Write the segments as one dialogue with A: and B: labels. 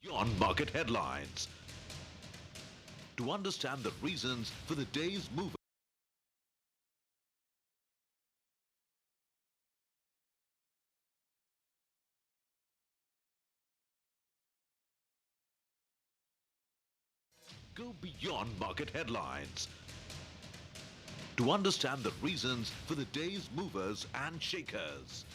A: Beyond market headlines. To understand the reasons for the day's move. Go beyond market headlines. To understand the reasons for the day's movers and shakers.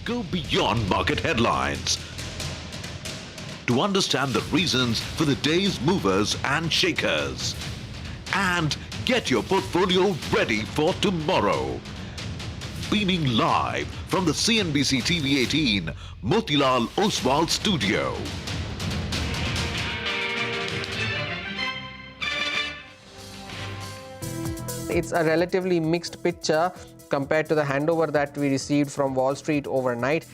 A: Go beyond market headlines. To understand the reasons for the day's movers and shakers. And get your portfolio ready for tomorrow. Beaming live from the CNBC-TV18 Motilal Oswal studio.
B: It's a relatively mixed picture compared to the handover that we received from Wall Street overnight.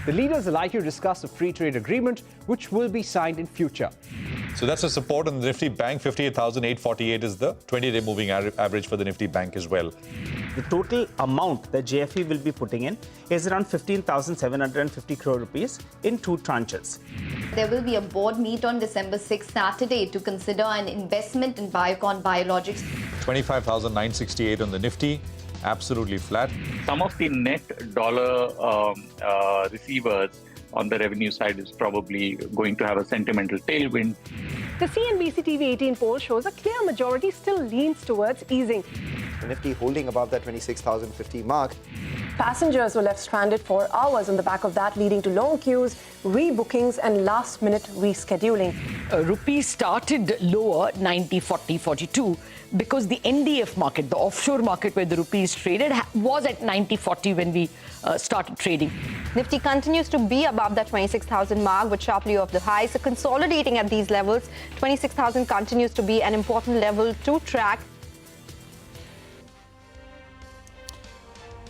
C: The leaders are likely to discuss a free trade agreement, which will be signed in future.
D: So that's a support on the Nifty Bank. 58,848 is the 20-day moving average for the Nifty Bank as well.
E: The total amount that JFE will be putting in is around 15,750 crore rupees in 2 tranches.
F: There will be a board meet on December 6th, Saturday, to consider an investment in Biocon Biologics.
D: 25,968 on the Nifty. Absolutely flat.
G: Some of the net dollar receivers on the revenue side is probably going to have a sentimental tailwind.
H: The CNBC-TV18 poll shows a clear majority still leans towards easing.
I: The Nifty holding above that 26,050 mark.
H: Passengers were left stranded for hours on the back of that, leading to long queues, rebookings and last-minute rescheduling.
J: Rupee started lower, 90.40.42, because the NDF market, the offshore market where the rupee is traded, was at 90.40 when we started trading.
F: Nifty continues to be above that 26,000 mark, but sharply off the high. So consolidating at these levels, 26,000 continues to be an important level to track.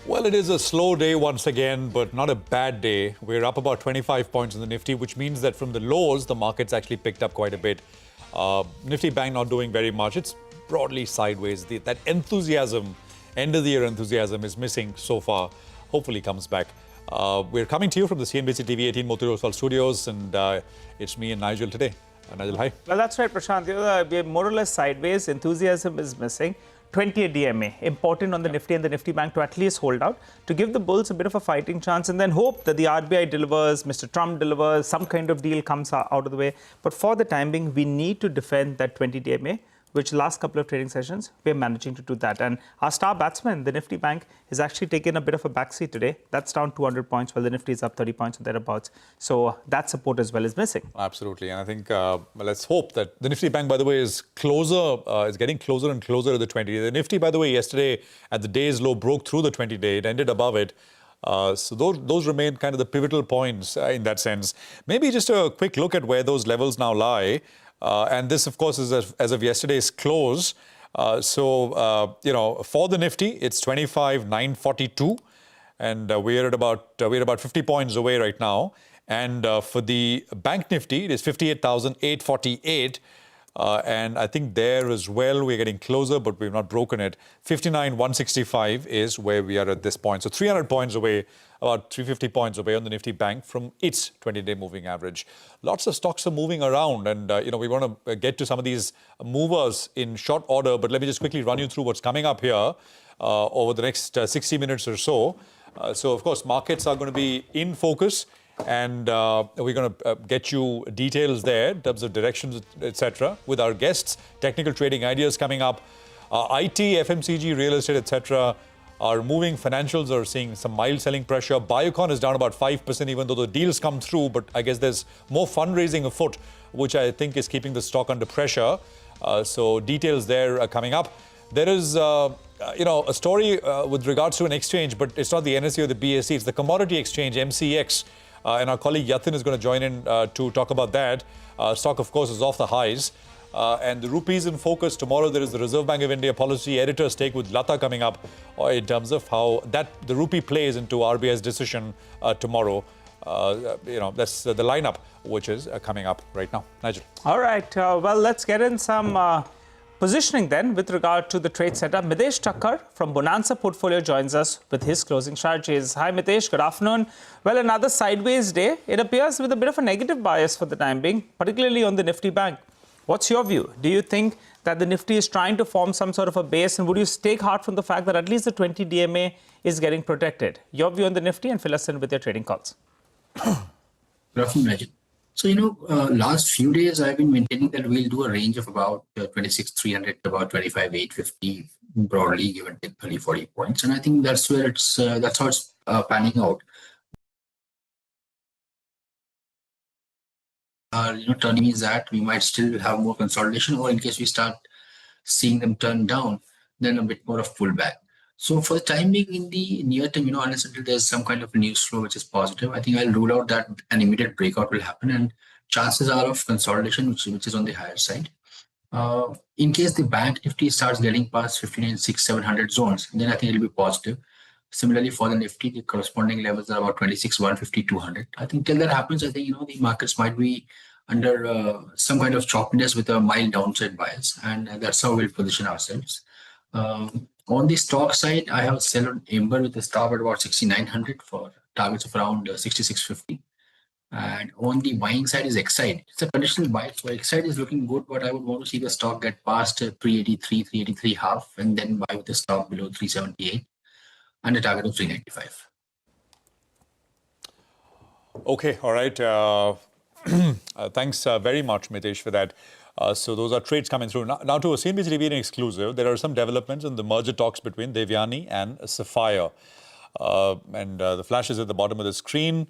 D: Well, it is a slow day once again, but not a bad day. We're up about 25 points in the Nifty, which means that from the lows, the market's actually picked up quite a bit. Nifty Bank not doing very much. It's broadly sideways. That enthusiasm, end of the year enthusiasm is missing so far. Hopefully comes back. We're coming to you from the CNBC-TV18 Motilal Oswal studios, and it's me and Nigel today. Nigel, hi.
E: Well, that's right, Prashant. We're more or less sideways. Enthusiasm is missing. 20 DMA, important on the Nifty and the Nifty Bank to at least hold out, to give the bulls a bit of a fighting chance, and then hope that the RBI delivers, Mr. Trump delivers, some kind of deal comes out of the way. But for the time being, we need to defend that 20 DMA, which last couple of trading sessions, we're managing to do that. And our star batsman, the Nifty Bank, is actually taking a bit of a backseat today. That's down 200 points, while the Nifty is up 30 points or thereabouts. So that support as well is missing.
D: Absolutely. And I think let's hope that the Nifty Bank, by the way, is getting closer and closer to the 20. The Nifty, by the way, yesterday at the day's low broke through the 20-day. It ended above it. So those remain kind of the pivotal points in that sense. Maybe just a quick look at where those levels now lie. And this, of course, is as of yesterday's close. For the Nifty, it's 25,942. And we're at about 50 points away right now. And for the Bank Nifty, it is 58,848. And I think there as well, we're getting closer, but we've not broken it. 59,165 is where we are at this point. So 300 points away, about 350 points away on the Nifty Bank from its 20-day moving average. Lots of stocks are moving around, and we want to get to some of these movers in short order. But let me just quickly run you through what's coming up here over the next 60 minutes or so. So, of course, markets are going to be in focus. And we're going to get you details there in terms of directions, etc. with our guests. Technical trading ideas coming up. IT, FMCG, real estate, etc. are moving. Financials are seeing some mild selling pressure. Biocon is down about 5%, even though the deals come through. But I guess there's more fundraising afoot, which I think is keeping the stock under pressure. So details there are coming up. There is a story with regards to an exchange, but it's not the NSE or the BSE. It's the commodity exchange, MCX. And our colleague Yatin is going to join in to talk about that. Stock, of course, is off the highs. And the rupee is in focus. Tomorrow, there is the Reserve Bank of India policy editor's take with Lata coming up in terms of how the rupee plays into RBI's decision tomorrow. That's the lineup which is coming up right now. Nigel.
E: All right. Well, let's get in some positioning then with regard to the trade setup. Mitesh Thakkar from Bonanza Portfolio joins us with his closing strategies. Hi, Mitesh. Good afternoon. Well, another sideways day. It appears with a bit of a negative bias for the time being, particularly on the Nifty Bank. What's your view? Do you think that the Nifty is trying to form some sort of a base? And would you take heart from the fact that at least the 20 DMA is getting protected? Your view on the Nifty, and fill us in with your trading calls.
K: Good afternoon, Nigel. So, last few days I've been maintaining that we'll do a range of about 26,300 to about 25,850, broadly given 30-40 points. And I think that's where that's how it's panning out. Turning is that we might still have more consolidation, or in case we start seeing them turn down, then a bit more of pullback. So for the time being, in the near term, unless until there's some kind of news flow which is positive, I think I'll rule out that an immediate breakout will happen, and chances are of consolidation, which is on the higher side. In case the Bank Nifty starts getting past 59,600-700 zones, then I think it'll be positive. Similarly, for the Nifty, the corresponding levels are about 26,150-200. I think till that happens, I think the markets might be under some kind of choppiness with a mild downside bias, and that's how we'll position ourselves. On the stock side, I have a sell on Ember with a stop at about 6,900 for targets of around 6,650. And on the buying side is Exide. It's a conditional buy, so Exide is looking good, but I would want to see the stock get past 383 half, and then buy with the stock below 378 and a target of 395.
D: Okay, all right. Thanks very much, Mitesh, for that. So those are trades coming through. Now to a CNBC-TV18 exclusive, there are some developments in the merger talks between Devyani-Sapphire. And the flash is at the bottom of the screen.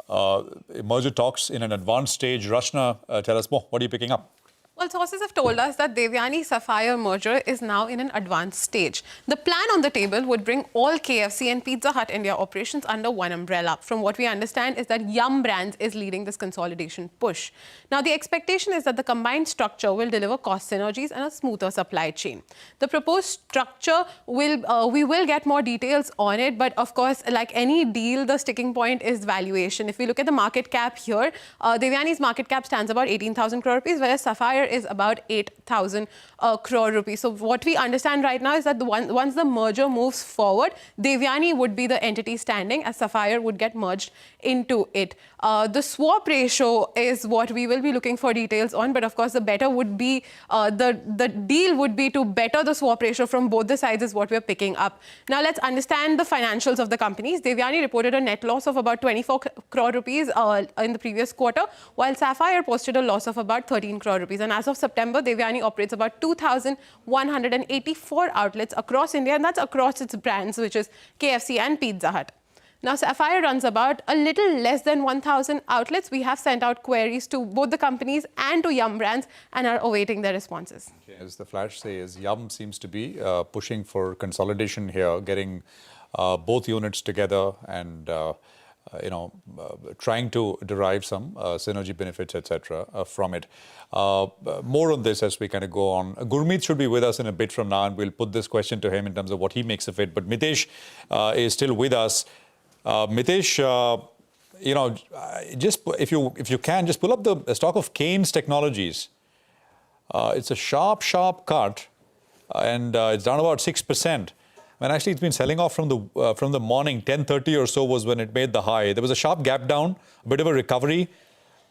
D: Merger talks in an advanced stage. Rashna, tell us more. What are you picking up?
L: Well, sources have told us that Devyani-Sapphire merger is now in an advanced stage. The plan on the table would bring all KFC and Pizza Hut India operations under one umbrella. From what we understand is that Yum Brands is leading this consolidation push. Now, the expectation is that the combined structure will deliver cost synergies and a smoother supply chain. The proposed structure we will get more details on it, but of course, like any deal, the sticking point is valuation. If we look at the market cap here, Devyani's market cap stands about 18,000 crore rupees, whereas Sapphire is about 8,000 crore rupees. So what we understand right now is that once the merger moves forward, Devyani would be the entity standing, as Sapphire would get merged into it. The swap ratio is what we will be looking for details on, but of course the better would be, the deal would be to better the swap ratio from both the sides is what we're picking up. Now let's understand the financials of the companies. Devyani reported a net loss of about 24 crore rupees in the previous quarter, while Sapphire posted a loss of about 13 crore rupees. And as of September, Devyani operates about 2,184 outlets across India, and that's across its brands, which is KFC and Pizza Hut. Now, Sapphire runs about a little less than 1,000 outlets. We have sent out queries to both the companies and to Yum Brands and are awaiting their responses.
D: Okay. As the flash says, Yum seems to be pushing for consolidation here, getting both units together and trying to derive some synergy benefits, etc., from it. More on this as we kind of go on. Gurmeet should be with us in a bit from now, and we'll put this question to him in terms of what he makes of it. But Mitesh is still with us. Mitesh, just if you can, just pull up the stock of Kaynes Technologies. It's a sharp cut, and it's down about 6%. When actually it's been selling off from the morning, 10:30 or so was when it made the high. There was a sharp gap down, a bit of a recovery,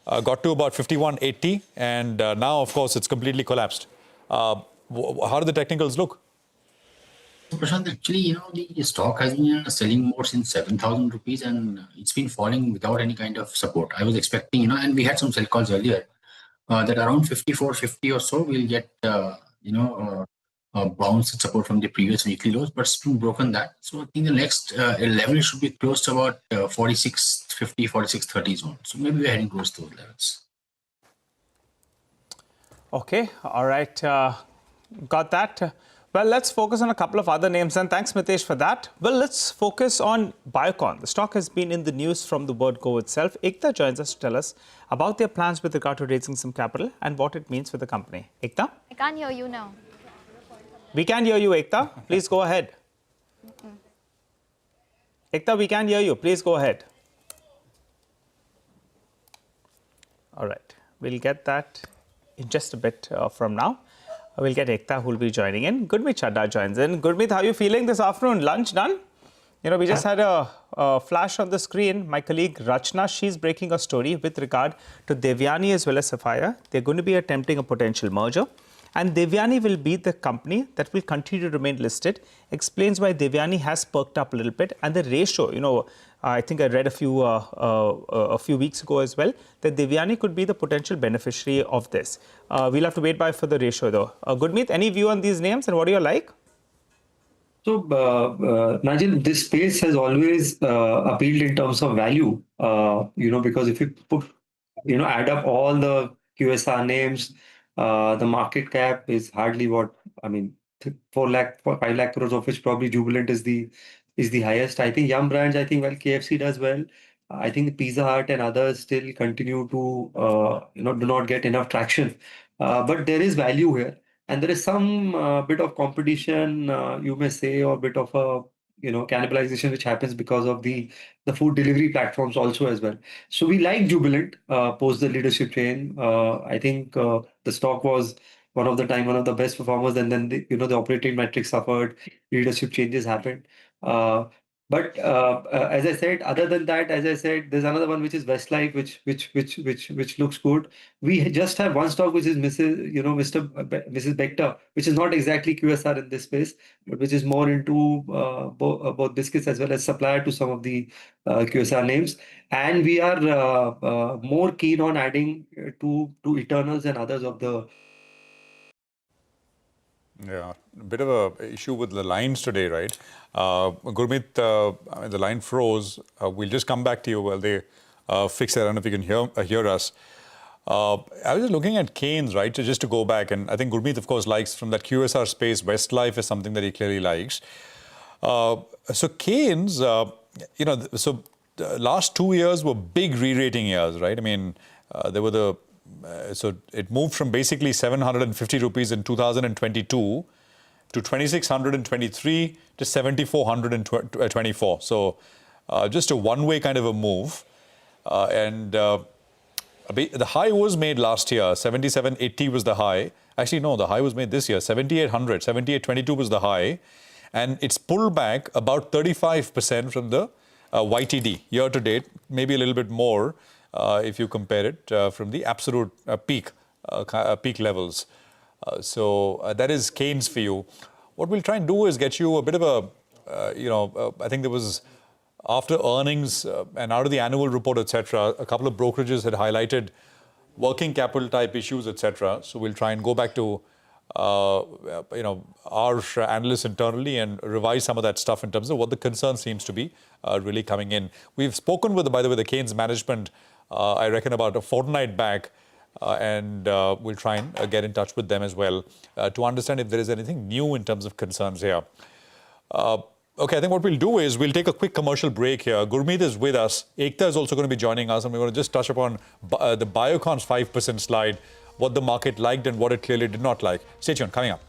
D: got to about 51.80, and now, of course, it's completely collapsed. How do the technicals look?
K: Prashant, actually, the stock has been in a selling mode since 7,000 rupees, and it's been falling without any kind of support. I was expecting, and we had some sell calls earlier, that around 54.50 or so we'll get, bounce and support from the previous weekly lows, but it's been broken that. So I think the next level should be close to about 46.50, 46.30 zone. So maybe we're heading close to those levels.
E: Okay, all right, got that. Well, let's focus on a couple of other names, and thanks, Mitesh, for that. Well, let's focus on Biocon. The stock has been in the news from the word go itself. Ekta joins us to tell us about their plans with regard to raising some capital and what it means for the company. Ekta?
M: I can't hear you now.
E: We can hear you, Ekta. Please go ahead. Ekta, we can hear you. Please go ahead. All right. We'll get that in just a bit from now. We'll get Ekta, who will be joining in. Gurmeet Chadda joins in. Gurmeet, how are you feeling this afternoon? Lunch done? We just had a flash on the screen. My colleague Rachna, she's breaking a story with regard to Devyani as well as Sapphire. They're going to be attempting a potential merger. And Devyani will be the company that will continue to remain listed. Explains why Devyani has perked up a little bit. And the ratio, I think I read a few weeks ago as well, that Devyani could be the potential beneficiary of this. We'll have to wait for the ratio though. Gurmeet, any view on these names and what do you like?
N: So, Najil, this space has always appealed in terms of value, because if you add up all the QSR names, the market cap is hardly 4 lakh, 5 lakh crores, of which probably Jubilant is the highest. I think Yum Brands, while KFC does well, I think Pizza Hut and others still continue to, do not get enough traction. But there is value here. And there is some bit of competition, you may say, or bit of a cannibalization which happens because of the food delivery platforms also as well. So we like Jubilant post the leadership change. I think the stock was one of the best performers, and then the operating metrics suffered, leadership changes happened. But as I said, other than that, there's another one which is Westlife, which looks good. We just have one stock which is Mrs. Bector, which is not exactly QSR in this space, but which is more into both biscuits as well as supplier to some of the QSR names. And we are more keen on adding to Eternals and others of the.
D: Yeah, a bit of a issue with the lines today, right? Gurmeet, the line froze. We'll just come back to you while they fix it. I don't know if you can hear us. I was just looking at Kaynes, right? So just to go back, and I think Gurmeet, of course, likes from that QSR space. Westlife is something that he clearly likes. So Kaynes, the last 2 years were big re-rating years, right? I mean, there were so it moved from basically 750 rupees in 2022 to 2,623 to 7,424. So just a one-way kind of a move. And the high was made last year. 77.80 was the high. Actually, no, the high was made this year. 7,800, 78.22 was the high. And it's pulled back about 35% from the YTD, year to date, maybe a little bit more. If you compare it from the absolute peak levels. So that is Kaynes for you. What we'll try and do is get you a bit of a, I think there was, after earnings and out of the annual report, etc., a couple of brokerages had highlighted working capital type issues, etc. So we'll try and go back to, our analysts internally and revise some of that stuff in terms of what the concern seems to be really coming in. We've spoken with, by the way, the Kaynes management, I reckon about a fortnight back, and we'll try and get in touch with them as well to understand if there is anything new in terms of concerns here. Okay, I think what we'll do is we'll take a quick commercial break here. Gurmeet is with us. Ekta is also going to be joining us, and we're going to just touch upon the Biocon's 5% slide, what the market liked and what it clearly did not like. Stay tuned, coming up.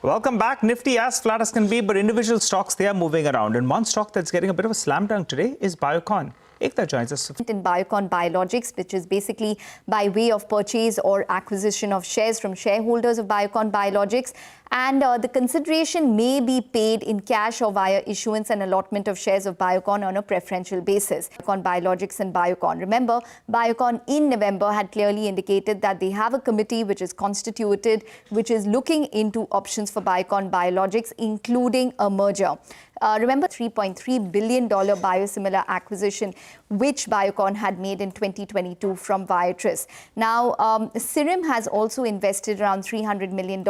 E: Welcome back. Nifty as flat as can be, but individual stocks, they are moving around. And one stock that's getting a bit of a slam dunk today is Biocon. Ekta joins us.
M: In Biocon Biologics, which is basically by way of purchase or acquisition of shares from shareholders of Biocon Biologics. And the consideration may be paid in cash or via issuance and allotment of shares of Biocon on a preferential basis. Biocon Biologics and Biocon. Remember, Biocon in November had clearly indicated that they have a committee which is constituted, which is looking into options for Biocon Biologics, including a merger. Remember $3.3 billion biosimilar acquisition, which Biocon had made in 2022 from Viatris. Now, Serum has also invested around $300 million,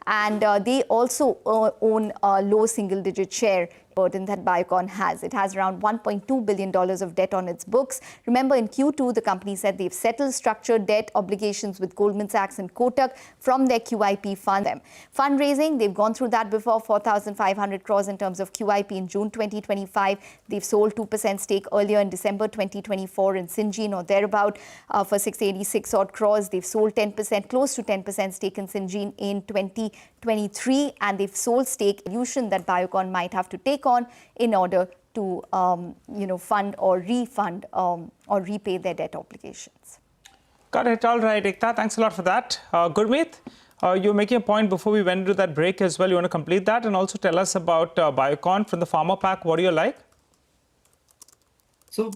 M: and they also own a low single-digit share burden that Biocon has. It has around $1.2 billion of debt on its books. Remember, in Q2, the company said they've settled structured debt obligations with Goldman Sachs and Kotak from their QIP fund. Fundraising, they've gone through that before, 4,500 crores in terms of QIP in June 2025. They've sold 2% stake earlier in December 2024 in Syngene or thereabout for 686 odd crores. They've sold 10%, close to 10% stake in Syngene in 2023, and they've sold stake Aviation that Biocon might have to take on in order to fund or refund or repay their debt obligations.
E: Got it. All right, Ekta. Thanks a lot for that. Gurmeet, you're making a point before we went into that break as well. You want to complete that and also tell us about Biocon from the Pharma Pack. What do you like?
N: So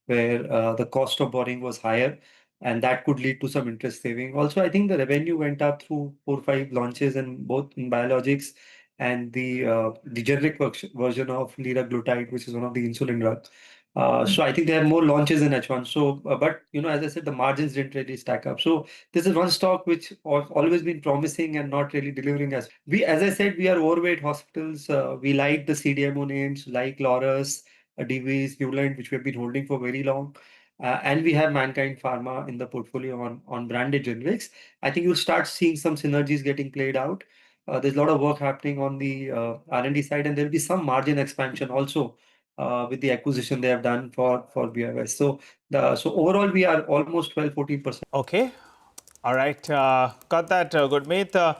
N: where the cost of borrowing was higher, and that could lead to some interest saving. Also, I think the revenue went up through 4 or 5 launches in both in biologics and the generic version of liraglutide, which is one of the insulin drugs. So I think there are more launches in H1. So, but as I said, the margins didn't really stack up. So this is one stock which always been promising and not really delivering as I said, we are overweight hospitals. We like the CDMO names like Laurus, Divi's, Newland, which we have been holding for very long. And we have Mankind Pharma in the portfolio on branded generics. I think you'll start seeing some synergies getting played out. There's a lot of work happening on the R&D side, and there'll be some margin expansion also with the acquisition they have done for BOS. So overall we are almost 12-14%.
E: Okay. All right. Got that, Gurmeet.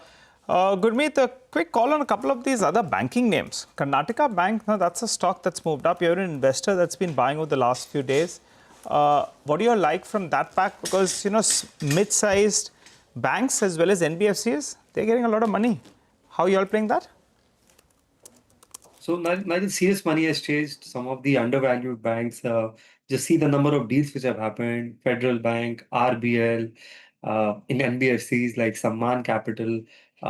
E: Gurmeet, a quick call on a couple of these other banking names. Karnataka Bank, now that's a stock that's moved up. You're an investor that's been buying over the last few days. What do you like from that pack? Because, mid-sized banks as well as NBFCs, they're getting a lot of money. How are you all playing that?
N: So neither serious money has chased some of the undervalued banks. Just see the number of deals which have happened. Federal Bank, RBL, in NBFCs like Samman Capital.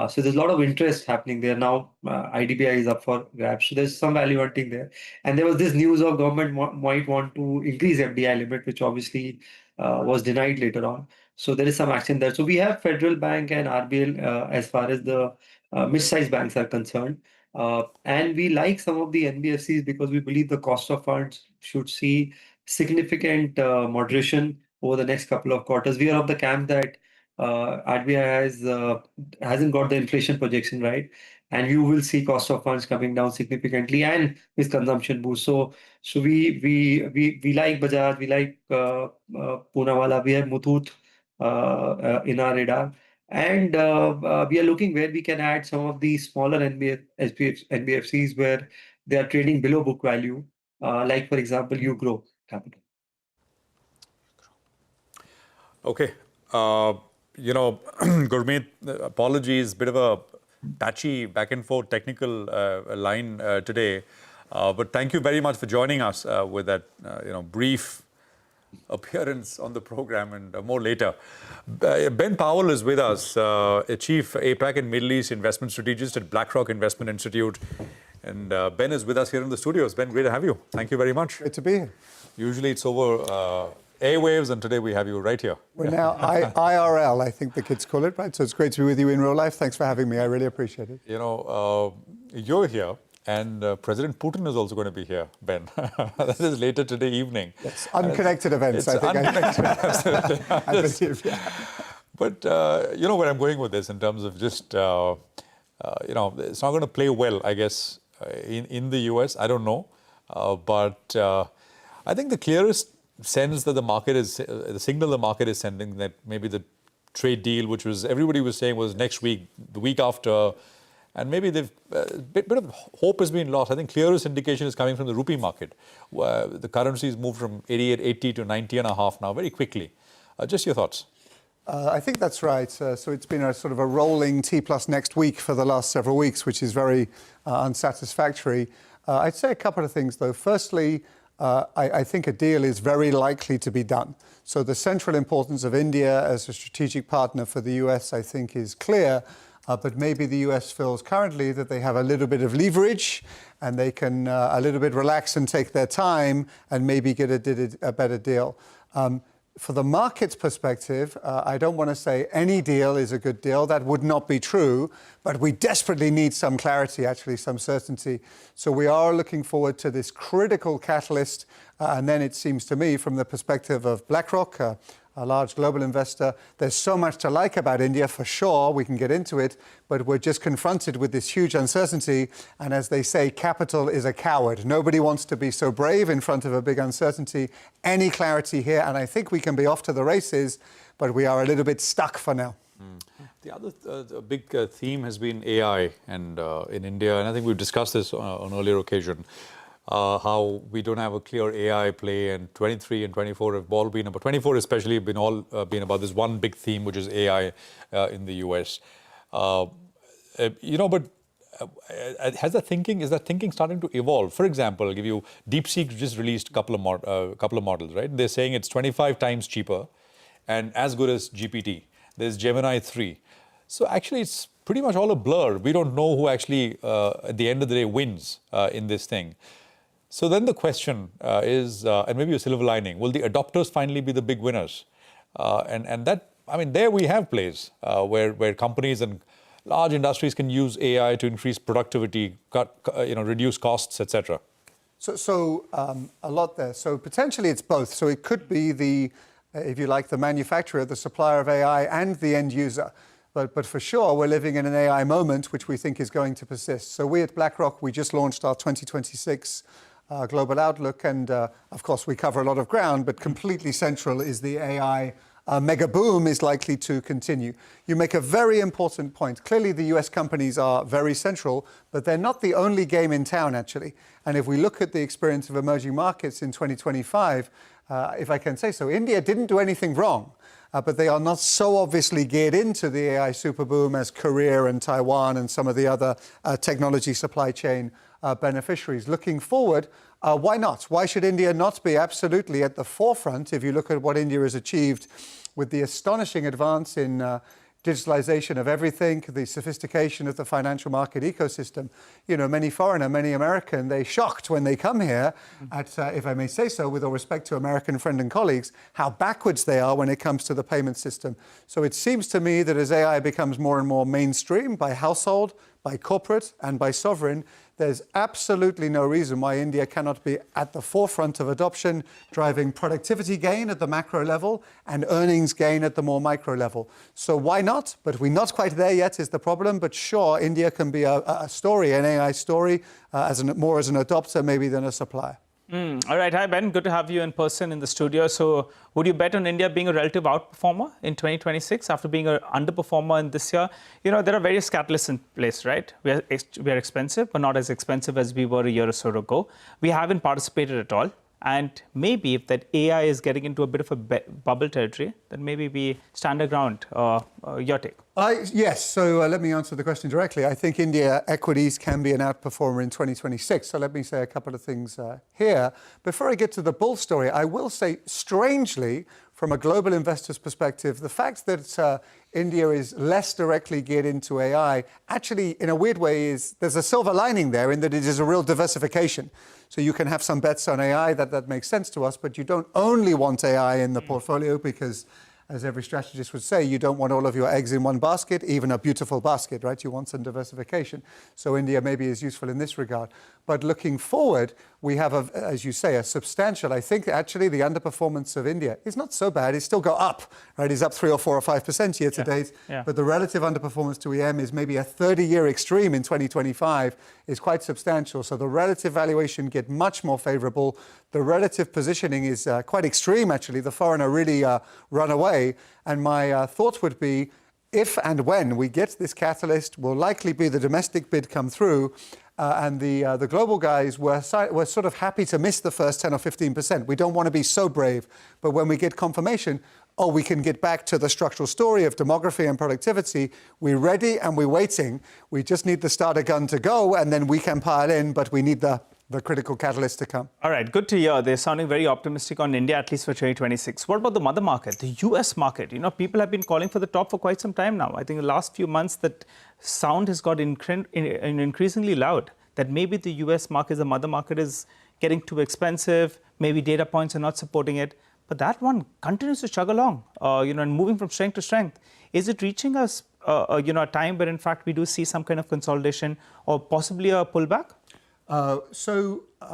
N: So there's a lot of interest happening there now. IDBI is up for grabs. So there's some value hunting there. And there was this news of government might want to increase FDI limit, which obviously was denied later on. So there is some action there. So we have Federal Bank and RBL as far as the mid-sized banks are concerned. And we like some of the NBFCs because we believe the cost of funds should see significant moderation over the next couple of quarters. We are of the camp that RBI hasn't got the inflation projection right, and you will see cost of funds coming down significantly and with consumption boost. So we like Bajaj, we like Poonawalla, we have Muthoot in our radar. And we are looking where we can add some of the smaller NBFCs where they are trading below book value, like, for example, Grow Capital.
D: Okay. Gurmeet, apologies, bit of a patchy back and forth technical line today. But thank you very much for joining us with that, brief appearance on the program, and more later. Ben Powell is with us, a Chief APAC and Middle East Investment Strategist at BlackRock Investment Institute. And Ben is with us here in the studios. Ben, great to have you. Thank you very much.
O: Great to be here.
D: Usually it's over airwaves, and today we have you right here.
O: We're now IRL, I think the kids call it, right? So it's great to be with you in real life. Thanks for having me. I really appreciate it.
D: You're here. And President Putin is also going to be here, Ben. That is later today evening.
O: Yes, unconnected events, I think.
D: Unconnected, absolutely.
O: I believe, yeah.
D: But, where I'm going with this in terms of just, it's not going to play well, I guess, in the US. I don't know. But I think the clearest sense that the market is, the signal the market is sending that maybe the trade deal, which was, everybody was saying was next week, the week after, and maybe they've a bit of hope has been lost. I think clearest indication is coming from the rupee market, where the currencies moved from 88.80 to 90.5 now very quickly. Just your thoughts.
O: I think that's right. So it's been a sort of a rolling T plus next week for the last several weeks, which is very unsatisfactory. I'd say a couple of things, though. Firstly, I think a deal is very likely to be done. So the central importance of India as a strategic partner for the US, I think, is clear. But maybe the US feels currently that they have a little bit of leverage and they can a little bit relax and take their time and maybe get a better deal. For the market's perspective, I don't want to say any deal is a good deal. That would not be true. But we desperately need some clarity, actually, some certainty. So we are looking forward to this critical catalyst. And then it seems to me, from the perspective of BlackRock, a large global investor, there's so much to like about India, for sure. We can get into it. But we're just confronted with this huge uncertainty. And as they say, capital is a coward. Nobody wants to be so brave in front of a big uncertainty. Any clarity here, and I think we can be off to the races, but we are a little bit stuck for now.
D: The other big theme has been AI and in India, and I think we've discussed this on earlier occasion. How we don't have a clear AI play, and 23 and 24 have all been about, 24 especially, been about this one big theme, which is AI in the US. But is that thinking starting to evolve? For example, I'll give you, DeepSeek just released a couple of models, right? They're saying it's 25 times cheaper and as good as GPT. There's Gemini 3. So actually, it's pretty much all a blur. We don't know who actually, at the end of the day, wins in this thing. So then the question is, and maybe a silver lining, will the adopters finally be the big winners? And that, I mean, there we have plays where companies and large industries can use AI to increase productivity, reduce costs, etc.
O: So a lot there. So potentially it's both. So it could be the, if you like, the manufacturer, the supplier of AI, and the end user. But for sure, we're living in an AI moment, which we think is going to persist. So we at BlackRock, we just launched our 2026 global outlook. And of course, we cover a lot of ground, but completely central is the AI mega boom is likely to continue. You make a very important point. Clearly, the US companies are very central, but they're not the only game in town, actually. And if we look at the experience of emerging markets in 2025, if I can say so, India didn't do anything wrong. But they are not so obviously geared into the AI superboom as Korea and Taiwan and some of the other technology supply chain beneficiaries. Looking forward, why not? Why should India not be absolutely at the forefront if you look at what India has achieved with the astonishing advance in digitalization of everything, the sophistication of the financial market ecosystem? You know, many foreigner, many American, they're shocked when they come here at, if I may say so, with all respect to American friends and colleagues, how backwards they are when it comes to the payment system. So it seems to me that as AI becomes more and more mainstream by household, by corporate and by sovereign, there's absolutely no reason why India cannot be at the forefront of adoption, driving productivity gain at the macro level and earnings gain at the more micro level. So why not? But we're not quite there yet is the problem. But sure, India can be a story, an AI story, more as an adopter maybe than a supplier.
E: All right. Hi, Ben. Good to have you in person in the studio. So would you bet on India being a relative outperformer in 2026 after being an underperformer in this year? You know, there are various catalysts in place, right? We are expensive, but not as expensive as we were a year or so ago. We haven't participated at all. And maybe if that AI is getting into a bit of a bubble territory, then maybe we stand our ground. Your take?
O: Yes. So let me answer the question directly. I think India equities can be an outperformer in 2026. So let me say a couple of things here. Before I get to the bull story, I will say, strangely, from a global investor's perspective, the fact that India is less directly geared into AI, actually, in a weird way, there's a silver lining there in that it is a real diversification. So you can have some bets on AI, that makes sense to us, but you don't only want AI in the portfolio because, as every strategist would say, you don't want all of your eggs in one basket, even a beautiful basket, right? You want some diversification. So India maybe is useful in this regard. But looking forward, we have, as you say, a substantial, I think actually the underperformance of India is not so bad. It's still go up, right? It's up 3 or 4 or 5% year to date. Yeah. But the relative underperformance to EM is maybe a 30-year extreme in 2025 is quite substantial. So the relative valuation get much more favorable. The relative positioning is quite extreme, actually. The foreigner really run away. And my thought would be, if and when we get this catalyst, will likely be the domestic bid come through. And the global guys were sort of happy to miss the first 10 or 15%. We don't want to be so brave. But when we get confirmation, we can get back to the structural story of demography and productivity. We're ready and we're waiting. We just need the starter gun to go, and then we can pile in, but we need the critical catalyst to come.
E: All right, good to hear. They're sounding very optimistic on India, at least for 2026. What about the mother market, the US market? You know, people have been calling for the top for quite some time now. I think the last few months that sound has got increasingly loud, that maybe the US market, the mother market, is getting too expensive. Maybe data points are not supporting it. But that one continues to chug along, and moving from strength to strength. Is it reaching us, a time where, in fact, we do see some kind of consolidation or possibly a pullback?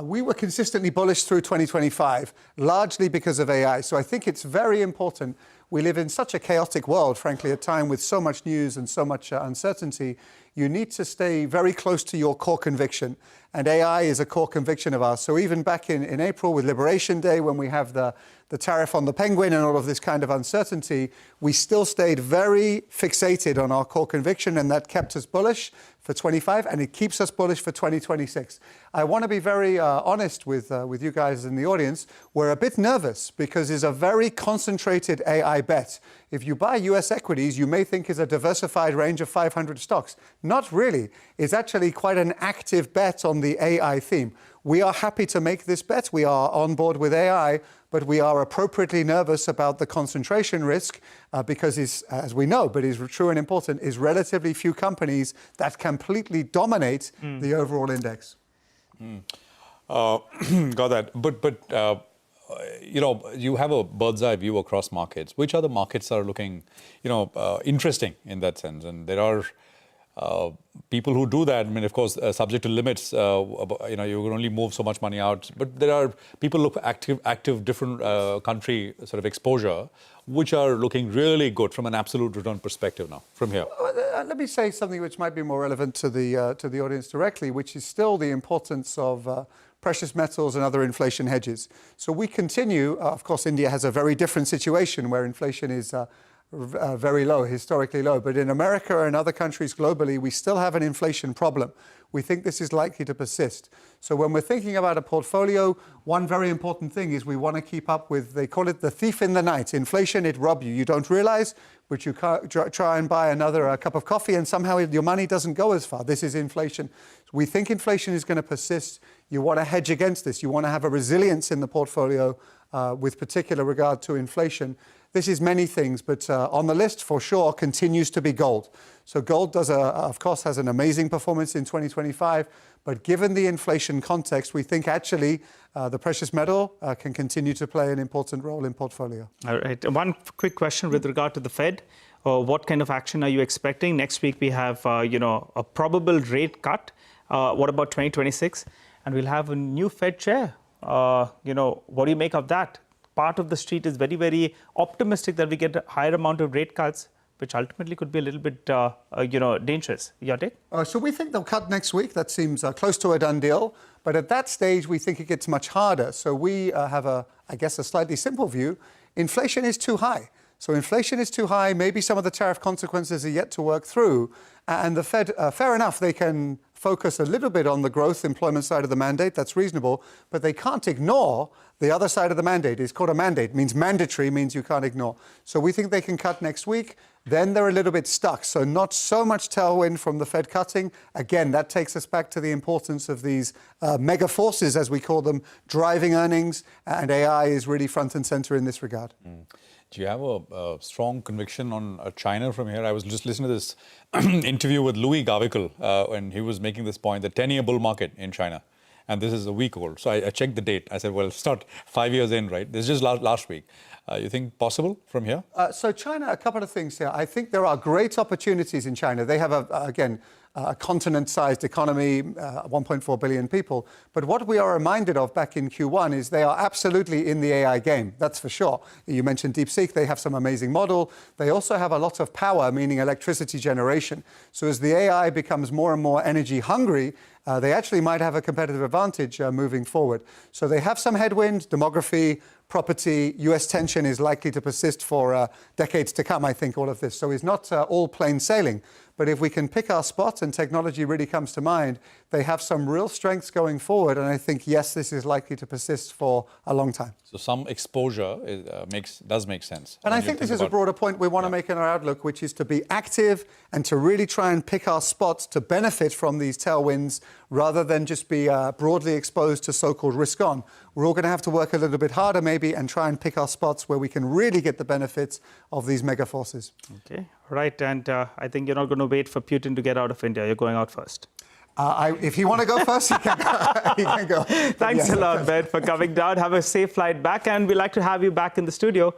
O: We were consistently bullish through 2025, largely because of AI. So I think it's very important. We live in such a chaotic world, frankly, a time with so much news and so much uncertainty. You need to stay very close to your core conviction. And AI is a core conviction of ours. So even back in April with Liberation Day, when we have the tariff on the penguin and all of this kind of uncertainty, we still stayed very fixated on our core conviction, and that kept us bullish for 25, and it keeps us bullish for 2026. I want to be very honest with you guys in the audience. We're a bit nervous because it's a very concentrated AI bet. If you buy US equities, you may think it's a diversified range of 500 stocks. Not really. It's actually quite an active bet on the AI theme. We are happy to make this bet. We are on board with AI, but we are appropriately nervous about the concentration risk because, as we know, but is true and important, is relatively few companies that completely dominate the overall index.
D: Got that. But you have a bird's eye view across markets. Which other markets are looking, interesting in that sense? And there are people who do that. I mean, of course, subject to limits. You can only move so much money out. But there are people look active different country sort of exposure, which are looking really good from an absolute return perspective now. From here,
O: let me say something which might be more relevant to the audience directly, which is still the importance of precious metals and other inflation hedges. So we continue, of course, India has a very different situation where inflation is very low, historically low. But in America and other countries globally, we still have an inflation problem. We think this is likely to persist. So when we're thinking about a portfolio, one very important thing is we want to keep up with, they call it the thief in the night. Inflation, it robs you. You don't realize, but you try and buy another cup of coffee and somehow your money doesn't go as far. This is inflation. We think inflation is going to persist. You want to hedge against this. You want to have a resilience in the portfolio with particular regard to inflation. This is many things, but on the list for sure continues to be gold. So gold does, of course, has an amazing performance in 2025, but given the inflation context, we think actually the precious metal can continue to play an important role in portfolio.
E: All right. One quick question with regard to the Fed. What kind of action are you expecting? Next week we have, a probable rate cut. What about 2026? And we'll have a new Fed chair. What do you make of that? Part of the street is very, very optimistic that we get a higher amount of rate cuts, which ultimately could be a little bit, dangerous. Your take?
O: So we think they'll cut next week. That seems close to a done deal. But at that stage, we think it gets much harder. So we have, a slightly simple view. Inflation is too high. So inflation is too high. Maybe some of the tariff consequences are yet to work through. And the Fed, fair enough, they can focus a little bit on the growth employment side of the mandate. That's reasonable. But they can't ignore the other side of the mandate. It's called a mandate. It means mandatory, means you can't ignore. So we think they can cut next week. Then they're a little bit stuck. So not so much tailwind from the Fed cutting. Again, that takes us back to the importance of these mega forces, as we call them, driving earnings. And AI is really front and center in this regard.
D: Do you have a strong conviction on China from here? I was just listening to this interview with Louis Gavikal when he was making this point, the 10-year bull market in China. And this is a week old. So I checked the date. I said, well, it's not 5 years in, right? This is just last week. You think possible from here?
O: So China, a couple of things here. I think there are great opportunities in China. They have, a continent-sized economy, 1.4 billion people. But what we are reminded of back in Q1 is they are absolutely in the AI game. That's for sure. You mentioned DeepSeek. They have some amazing model. They also have a lot of power, meaning electricity generation. So as the AI becomes more and more energy hungry, they actually might have a competitive advantage moving forward. So they have some headwind, demography, property, US tension is likely to persist for decades to come, I think, all of this. So it's not all plain sailing. But if we can pick our spot and technology really comes to mind, they have some real strengths going forward. And I think, yes, this is likely to persist for a long time.
D: So some exposure does make sense.
O: And I think this is a broader point we want to make in our outlook, which is to be active and to really try and pick our spots to benefit from these tailwinds rather than just be broadly exposed to so-called risk on. We're all going to have to work a little bit harder maybe and try and pick our spots where we can really get the benefits of these mega forces.
E: Okay, right. And I think you're not going to wait for Putin to get out of India. You're going out first.
O: If you want to go first, he can go. He can go.
E: Thanks a lot, Ben, for coming down. Have a safe flight back. And we'd like to have you back in the studio.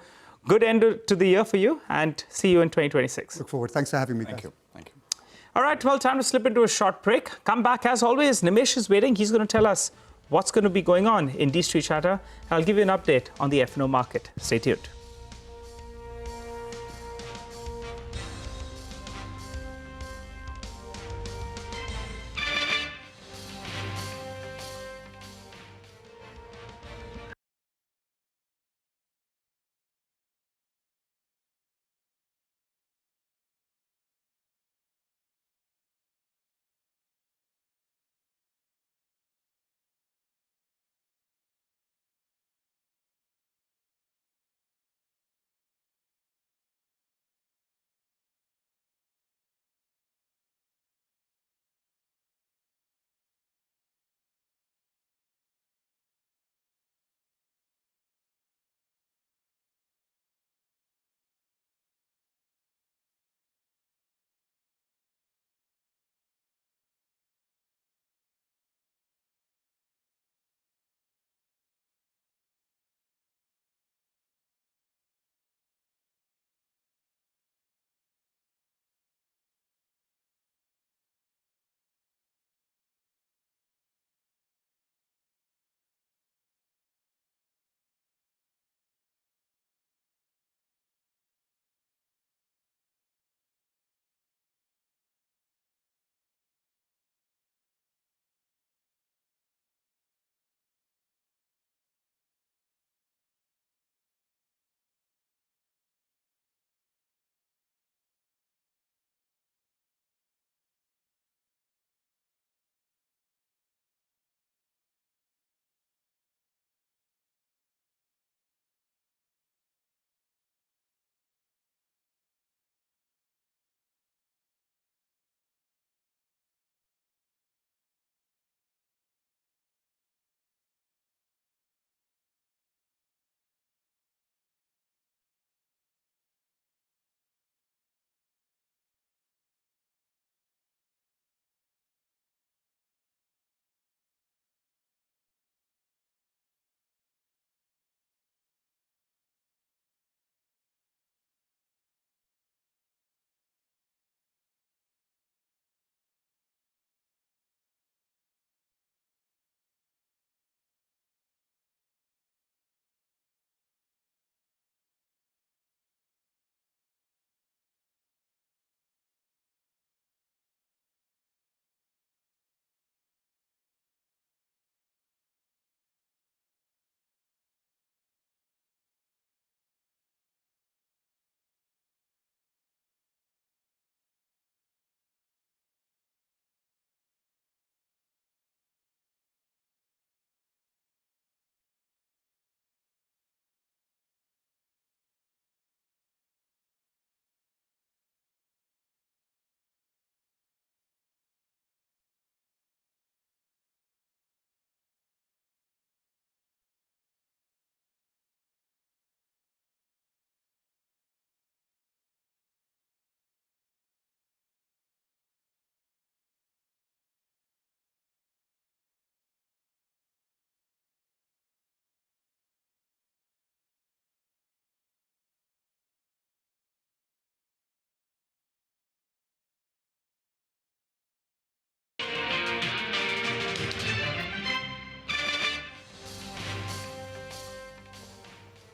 E: Good end to the year for you. And see you in 2026.
O: Look forward. Thanks for having me.
D: Thank you. Thank you.
E: All right, well, time to slip into a short break. Come back as always. Nimesh is waiting. He's going to tell us what's going to be going on in D-Street Chatter. I'll give you an update on the F&O market. Stay tuned.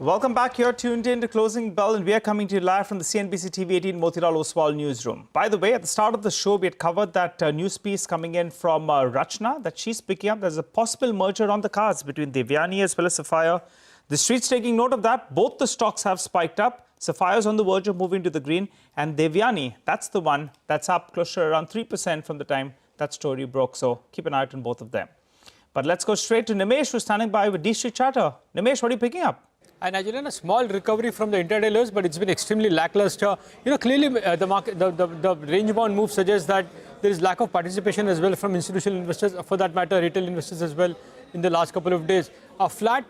E: Welcome back. You're tuned in to Closing Bell, and we are coming to you live from the CNBC-TV18 Motilal Oswal newsroom. By the way, at the start of the show, we had covered that news piece coming in from Rachna that she's picking up. There's a possible merger on the cards between Devyani as well as Sapphire. The street's taking note of that. Both the stocks have spiked up. Sapphire's on the verge of moving to the green, and Devyani, that's the one that's up close to around 3% from the time that story broke. So keep an eye out on both of them. But let's go straight to Nimesh, who's standing by with D Street Charter. Nimesh, what are you picking up?
P: And Nigerian, a small recovery from the intraday lows, but it's been extremely lackluster. Clearly the market, the range-bound move suggests that there is lack of participation as well from institutional investors, for that matter, retail investors as well in the last couple of days. A flat,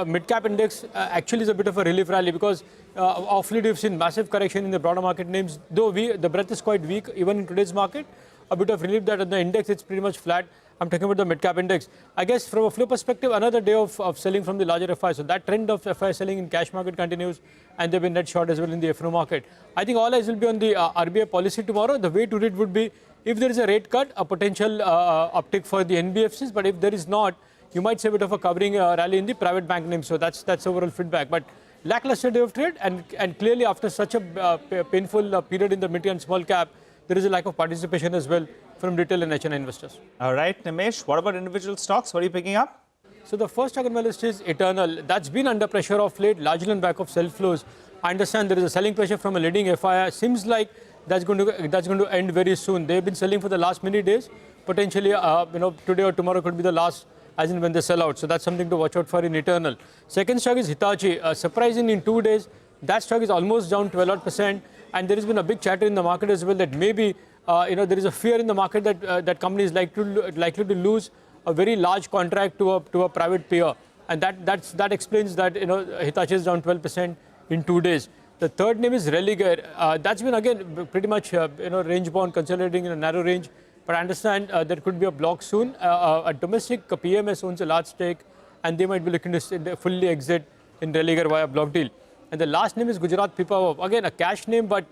P: mid-cap index actually is a bit of a relief rally because of late we've seen massive correction in the broader market names. Though the breadth is quite weak, even in today's market, a bit of relief that in the index it's pretty much flat. I'm talking about the mid-cap index. I guess from a flow perspective, another day of selling from the larger FI. So that trend of FI selling in cash market continues, and they've been net short as well in the FNO market. I think all eyes will be on the RBI policy tomorrow. The way to read would be, if there is a rate cut, a potential uptick for the NBFCs. But if there is not, you might see a bit of a covering rally in the private bank names. So that's overall feedback. But lackluster day of trade, and clearly after such a painful period in the mid and small cap, there is a lack of participation as well from retail and HNI investors.
E: All right, Nimesh, what about individual stocks? What are you picking up?
P: So the first stock on my list is Eternal. That's been under pressure of late, largely on back of sell flows. I understand there is a selling pressure from a leading FI. Seems like that's going to end very soon. They've been selling for the last many days. Potentially, today or tomorrow could be the last, as in when they sell out. So that's something to watch out for in Eternal. Second stock is Hitachi. Surprisingly, in 2 days, that stock is almost down 12%. And there has been a big chatter in the market as well that maybe there is a fear in the market that that company is likely to lose a very large contract to a private peer, and that explains that Hitachi is down 12% in 2 days. The third name is Religare. That's been again pretty much range bound, consolidating in a narrow range. But I understand there could be a block soon. A domestic PMS owns a large stake, and they might be looking to fully exit in Religare via block deal. And the last name is Gujarat Pipavav. Again, a cash name, but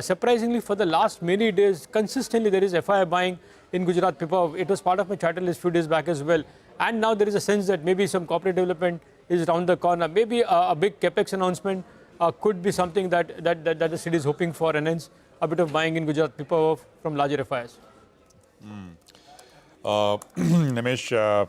P: surprisingly, for the last many days, consistently there is FI buying in Gujarat Pipavav. It was part of my charter list a few days back as well. And now there is a sense that maybe some corporate development is around the corner. Maybe a big capex announcement could be something that the city is hoping for, and hence a bit of buying in Gujarat Pipavav from larger FIs.
D: Nimesh,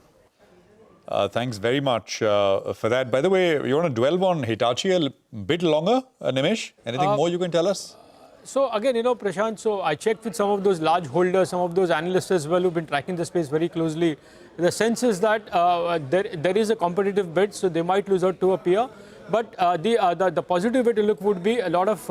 D: thanks very much for that. By the way, you want to dwell on Hitachi a bit longer, Nimesh? Anything more you can tell us?
P: So again, Prashant, so I checked with some of those large holders, some of those analysts as well who've been tracking the space very closely. The sense is that there is a competitive bid, so they might lose out to a peer. But the positive way to look would be a lot of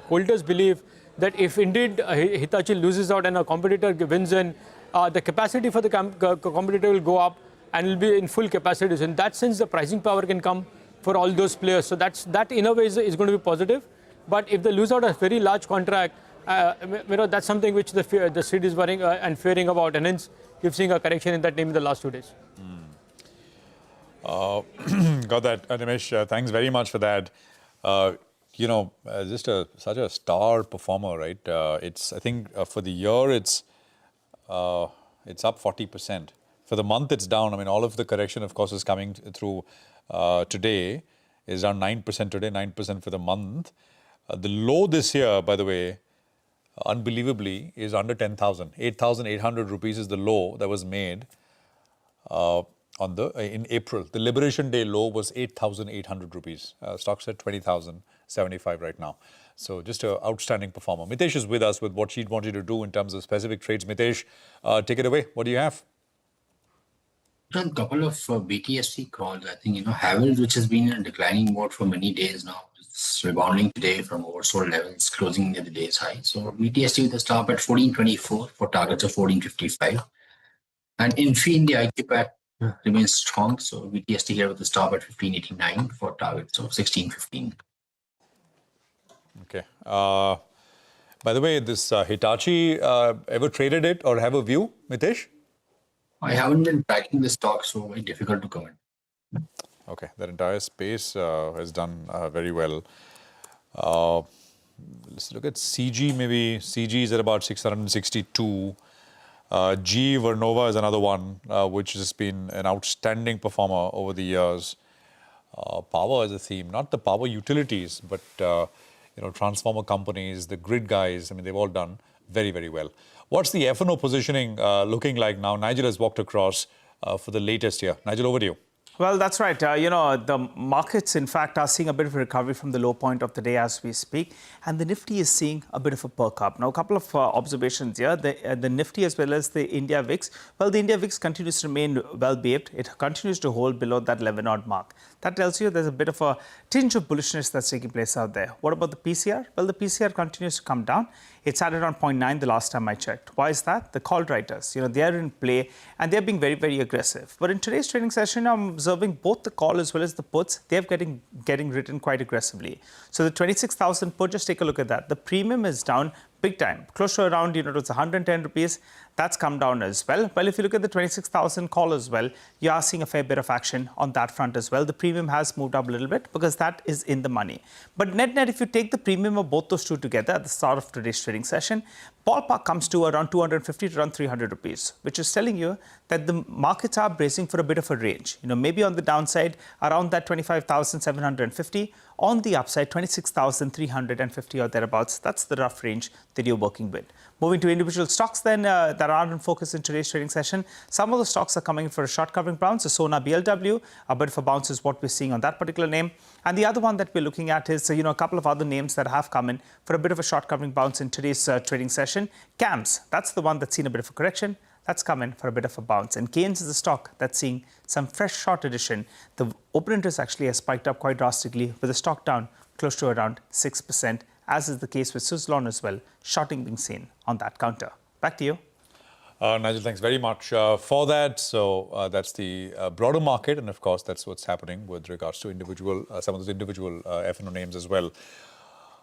P: holders believe that if indeed Hitachi loses out and a competitor wins in, the capacity for the competitor will go up and will be in full capacity. So in that sense, the pricing power can come for all those players. So that in a way is going to be positive. But if they lose out a very large contract, that's something which the street is worrying and fearing about, and hence you've seen a correction in that name in the last 2 days.
D: Got that, Nimesh. Thanks very much for that. Just such a star performer, right? I think for the year it's up 40%. For the month it's down. I mean, all of the correction, of course, is coming through today. Is down 9% today, 9% for the month. The low this year, by the way, unbelievably, is under 10,000. 8,800 rupees is the low that was made in April. The Liberation Day low was 8,800 rupees. Stocks at 20,075 right now. So just an outstanding performer. Mitesh is with us with what she'd want you to do in terms of specific trades. Mitesh, take it away. What do you have?
K: A couple of BTSC calls. I think, Havells, which has been in a declining mode for many days now, it's rebounding today from oversold levels, closing near the day's high. So BTSC with a stop at 1424 for targets of 1455. And Infi in the IQ pack remains strong. So BTSC here with a stop at 1589 for targets of 1615.
D: Okay. By the way, this Hitachi, ever traded it or have a view, Mitesh?
K: I haven't been tracking the stock, so very difficult to comment.
D: Okay, that entire space has done very well. Let's look at CG. Maybe CG is at about 662. G Vernova is another one which has been an outstanding performer over the years. power as a theme, not the power utilities, but transformer companies, the grid guys. I mean, they've all done very, very well. What's the F&O positioning looking like now? Nigel has walked across for the latest here. Nigel, over to you.
E: Well, that's right. The markets, in fact, are seeing a bit of a recovery from the low point of the day as we speak. And the Nifty is seeing a bit of a perk up. Now, a couple of observations here. The Nifty as well as the India VIX. Well, the India VIX continues to remain well-behaved. It continues to hold below that 11-odd mark. That tells you there's a bit of a tinge of bullishness that's taking place out there. What about the PCR? Well, the PCR continues to come down. It's at around 0.9 the last time I checked. Why is that? The call writers, they are in play and they're being very, very aggressive. But in today's trading session, I'm observing both the call as well as the puts. They're getting written quite aggressively. So the 26,000 put, just take a look at that. The premium is down big time, close to around, it was 110 rupees. That's come down as well. Well, if you look at the 26,000 call as well, you are seeing a fair bit of action on that front as well. The premium has moved up a little bit because that is in the money. But net, if you take the premium of both those two together at the start of today's trading session, ballpark comes to around 250 to around 300 rupees, which is telling you that the markets are bracing for a bit of a range. Maybe on the downside, around that 25,750. On the upside, 26,350 or thereabouts. That's the rough range that you're working with. Moving to individual stocks then that are in focus in today's trading session. Some of the stocks are coming for a short covering bounce. So Sona BLW, a bit of a bounce is what we're seeing on that particular name. And the other one that we're looking at is, a couple of other names that have come in for a bit of a short covering bounce in today's trading session. CAMS, that's the one that's seen a bit of a correction. That's come in for a bit of a bounce. And Keynes is a stock that's seeing some fresh short addition. The open interest actually has spiked up quite drastically with the stock down close to around 6%, as is the case with Suzlon as well, shorting being seen on that counter. Back to you.
D: Nigel, thanks very much for that. So that's the broader market, and of course, that's what's happening with regards to some of those individual F&O names as well.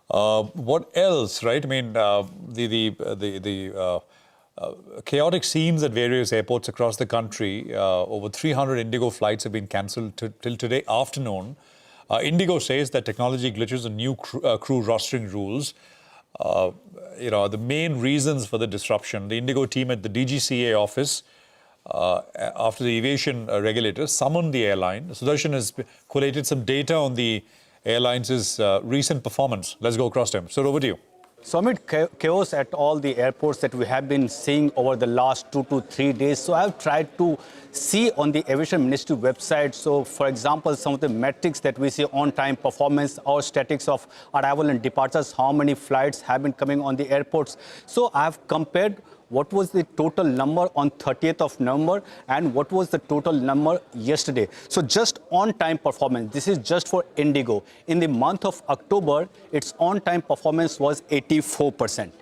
D: What else, right? I mean, the chaotic scenes at various airports across the country. Over 300 Indigo flights have been cancelled till today afternoon. Indigo says that technology glitches and new crew rostering rules. The main reasons for the disruption. The Indigo team at the DGCA office, after the aviation regulators summoned the airline. Sudarshan has collated some data on the airline's recent performance. Let's go across them. So over to you.
Q: So amid chaos at all the airports that we have been seeing over the last 2 to 3 days, so I've tried to see on the Aviation Ministry website. So, for example, some of the metrics that we see on-time performance or statistics of arrival and departures, how many flights have been coming on the airports. So I've compared what was the total number on 30th of November and what was the total number yesterday. So just on-time performance, this is just for Indigo. In the month of October, its on-time performance was 84%.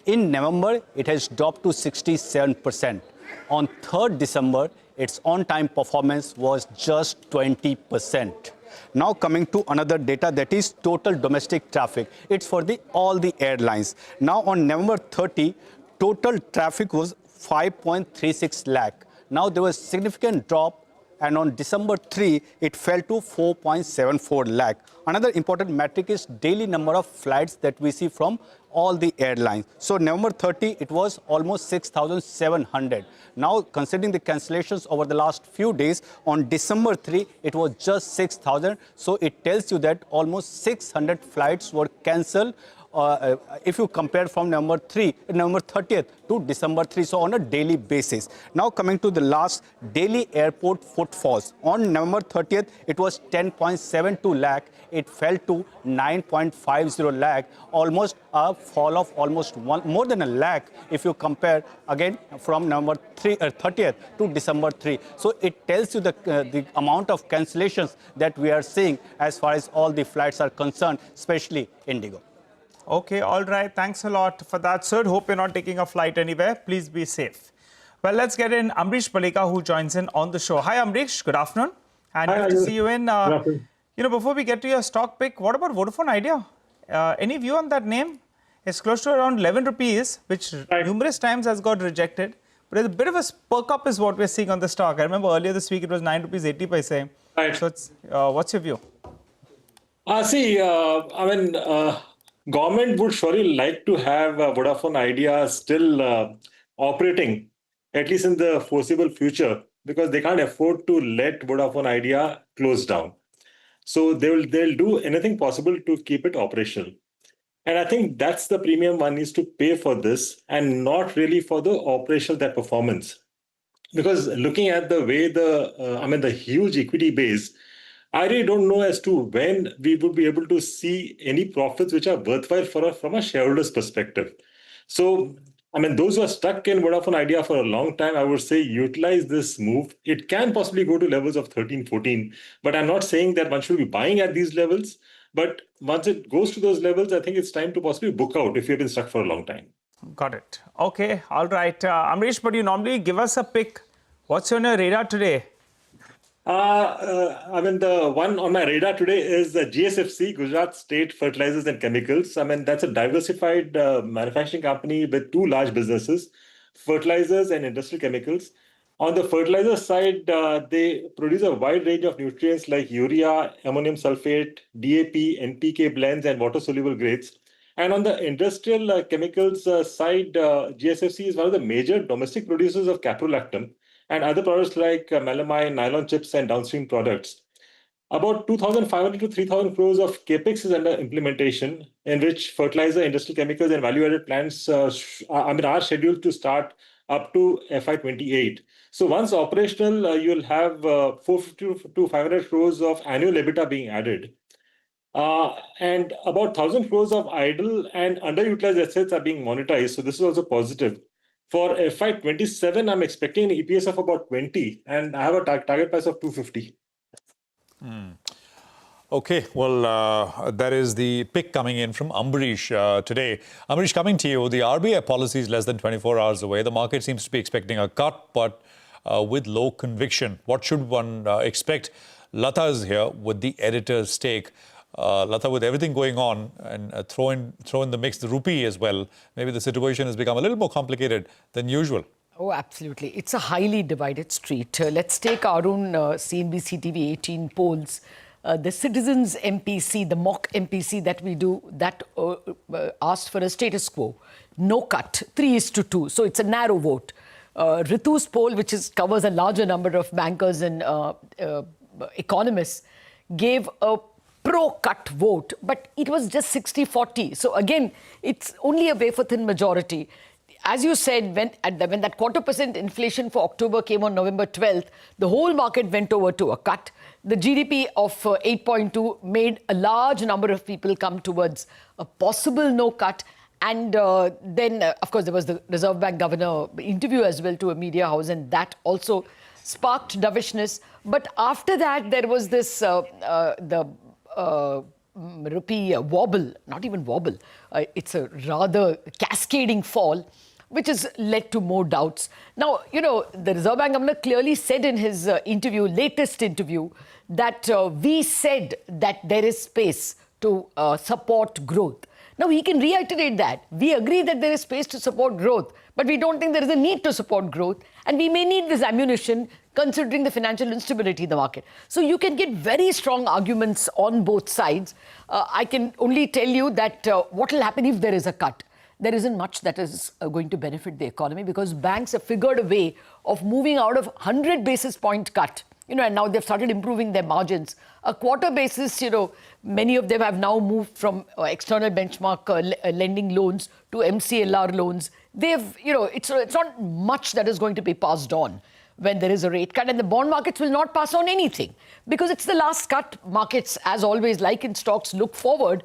Q: In November, it has dropped to 67%. On 3rd December, its on-time performance was just 20%. Now coming to another data, that is total domestic traffic. It's for all the airlines. Now on November 30, total traffic was 5.36 lakh. Now there was significant drop, and on December 3, it fell to 4.74 lakh. Another important metric is daily number of flights that we see from all the airlines. So November 30, it was almost 6,700. Now, considering the cancellations over the last few days, on December 3, it was just 6,000. So it tells you that almost 600 flights were cancelled. If you compare from November 30th to December 3, so on a daily basis. Now coming to the last daily airport footfalls. On November 30th, it was 10.72 lakh. It fell to 9.50 lakh, almost a fall of almost more than a lakh if you compare again from November 30th to December 3. So it tells you the amount of cancellations that we are seeing as far as all the flights are concerned, especially Indigo.
E: Okay, all right. Thanks a lot for that, sir. Hope you're not taking a flight anywhere. Please be safe. Well, let's get in Amrish Palika, who joins in on the show. Hi, Amrish. Good afternoon. And good to see you in. Before we get to your stock pick, what about Vodafone Idea? Any view on that name? It's close to around 11 rupees, which numerous times has got rejected. But there's a bit of a perk up is what we're seeing on the stock. I remember earlier this week it was 9 rupees 80 paise. Right. So it's, what's your view?
R: Government would surely like to have Vodafone Idea still operating, at least in the foreseeable future, because they can't afford to let Vodafone Idea close down. So they'll do anything possible to keep it operational. And I think that's the premium one needs to pay for this, and not really for the operational, that performance. Because looking at the way the huge equity base, I really don't know as to when we would be able to see any profits which are worthwhile from a shareholder's perspective. So, those who are stuck in Vodafone Idea for a long time, I would say utilize this move. It can possibly go to levels of 13, 14, but I'm not saying that one should be buying at these levels. But once it goes to those levels, I think it's time to possibly book out if you've been stuck for a long time.
E: Got it. Okay. All right. Amrish, but you normally give us a pick. What's on your radar today?
R: The one on my radar today is GSFC, Gujarat State Fertilizers and Chemicals. That's a diversified manufacturing company with two large businesses, fertilizers and industrial chemicals. On the fertilizer side, they produce a wide range of nutrients like urea, ammonium sulfate, DAP, NPK blends, and water-soluble grades. And on the industrial chemicals side, GSFC is one of the major domestic producers of caprolactam and other products like melamine, nylon chips, and downstream products. About 2,500 to 3,000 crores of capex is under implementation, in which fertilizer, industrial chemicals, and value-added plants are scheduled to start up to FY28. So once operational, you'll have 450 to 500 crores of annual EBITDA being added. And about 1,000 crores of idle and underutilized assets are being monetized. So this is also positive. For FY27, I'm expecting an EPS of about 20, and I have a target price of 250.
D: Okay, well, that is the pick coming in from Ambarish today. Ambarish, coming to you, the RBI policy is less than 24 hours away. The market seems to be expecting a cut, but with low conviction. What should one expect? Lata is here with the editor's take. Lata, with everything going on, and throw in the mix the rupee as well, maybe the situation has become a little more complicated than usual.
J: Oh, absolutely. It's a highly divided street. Let's take our own CNBC-TV18 polls. The Citizens MPC, the mock MPC that we do, that asked for a status quo. No cut, 3:2. So it's a narrow vote. Ritu's poll, which covers a larger number of bankers and economists, gave a pro-cut vote, but it was just 60-40. So again, it's only a wafer-thin majority. As you said, when that 0.25% inflation for October came on November 12th, the whole market went over to a cut. The GDP of 8.2 made a large number of people come towards a possible no cut. And then, of course, there was the Reserve Bank governor interview as well to a media house, and that also sparked dovishness. But after that, there was this, rupee wobble, not even wobble, it's a rather cascading fall, which has led to more doubts. Now, the Reserve Bank governor clearly said in his latest interview, that we said that there is space to support growth. Now, he can reiterate that. We agree that there is space to support growth, but we don't think there is a need to support growth. And we may need this ammunition considering the financial instability in the market. So you can get very strong arguments on both sides. I can only tell you that what will happen if there is a cut. There isn't much that is going to benefit the economy, because banks have figured a way of moving out of 100 basis point cut. And now they've started improving their margins. A quarter basis, many of them have now moved from external benchmark lending loans to MCLR loans. It's not much that is going to be passed on when there is a rate cut, and the bond markets will not pass on anything because it's the last cut. Markets, as always, like in stocks, look forward,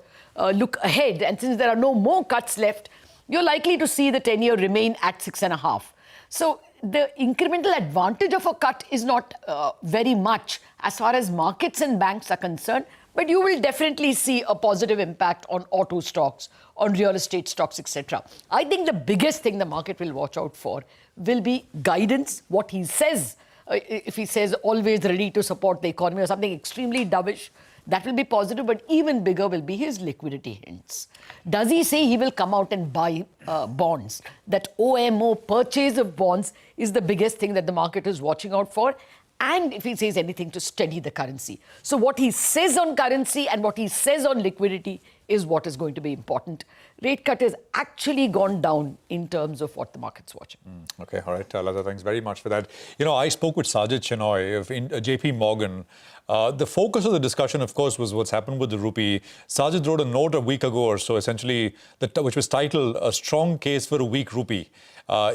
J: look ahead, and since there are no more cuts left, you're likely to see the 10-year remain at 6.5. So the incremental advantage of a cut is not very much as far as markets and banks are concerned, but you will definitely see a positive impact on auto stocks, on real estate stocks, etc. I think the biggest thing the market will watch out for will be guidance, what he says. If he says always ready to support the economy or something extremely dovish, that will be positive, but even bigger will be his liquidity hints. Does he say he will come out and buy bonds? That OMO, purchase of bonds, is the biggest thing that the market is watching out for. And if he says anything to steady the currency. So what he says on currency and what he says on liquidity is what is going to be important. Rate cut has actually gone down in terms of what the market's watching.
D: Okay, all right, Lata, thanks very much for that. You know, I spoke with Sajid Chinoy of JP Morgan. The focus of the discussion, of course, was what's happened with the rupee. Sajid wrote a note a week ago or so, essentially, which was titled "A Strong Case for a Weak Rupee."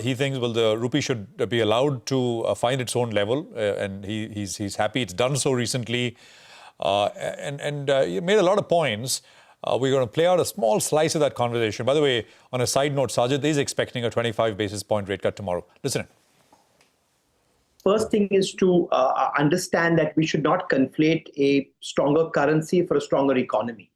D: He thinks, well, the rupee should be allowed to find its own level, and he's happy it's done so recently. He made a lot of points. We're going to play out a small slice of that conversation. By the way, on a side note, Sajid is expecting a 25 basis point rate cut tomorrow. Listen.
S: First thing is to understand that we should not conflate a stronger currency for a stronger economy.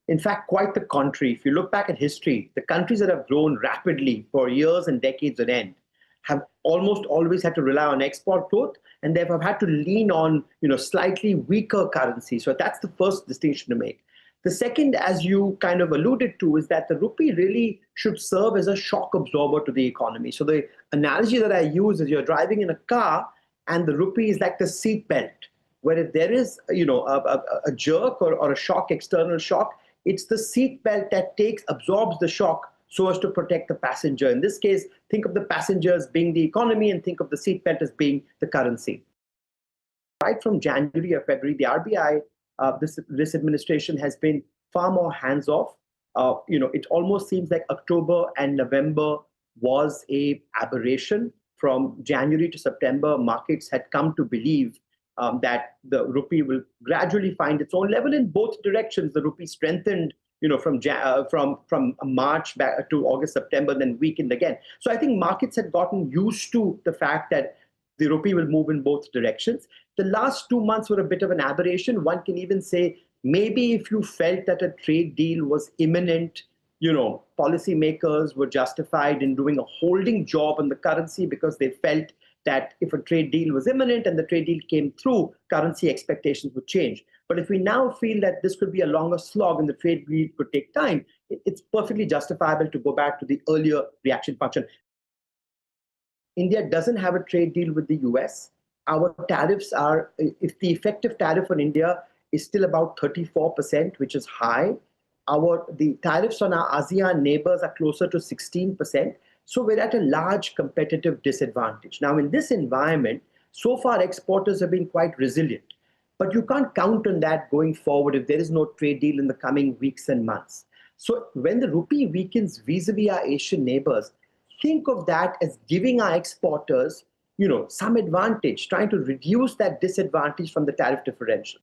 S: In fact, quite the contrary. If you look back at history, the countries that have grown rapidly for years and decades on end have almost always had to rely on export growth, and therefore have had to lean on slightly weaker currency. So that's the first distinction to make. The second, as you kind of alluded to, is that the rupee really should serve as a shock absorber to the economy. So the analogy that I use is you're driving in a car and the rupee is like the seat belt, where if there is a jerk or a shock, external shock, it's the seat belt that absorbs the shock so as to protect the passenger. In this case, think of the passenger as being the economy and think of the seat belt as being the currency. Right from January or February, the RBI, this administration has been far more hands-off. It almost seems like October and November was an aberration. From January to September, markets had come to believe that the rupee will gradually find its own level in both directions. The rupee strengthened, from March back to August, September, then weakened again. So I think markets had gotten used to the fact that the rupee will move in both directions. The last 2 months were a bit of an aberration. One can even say maybe if you felt that a trade deal was imminent, policymakers were justified in doing a holding job on the currency because they felt that if a trade deal was imminent and the trade deal came through, currency expectations would change. But if we now feel that this could be a longer slog and the trade deal could take time, it's perfectly justifiable to go back to the earlier reaction function. India doesn't have a trade deal with the US. Our tariffs are, if the effective tariff on India is still about 34%, which is high, the tariffs on our ASEAN neighbors are closer to 16%. So we're at a large competitive disadvantage. Now, in this environment, so far exporters have been quite resilient. But you can't count on that going forward if there is no trade deal in the coming weeks and months. So when the rupee weakens vis-a-vis our Asian neighbors, think of that as giving our exporters, some advantage, trying to reduce that disadvantage from the tariff differential.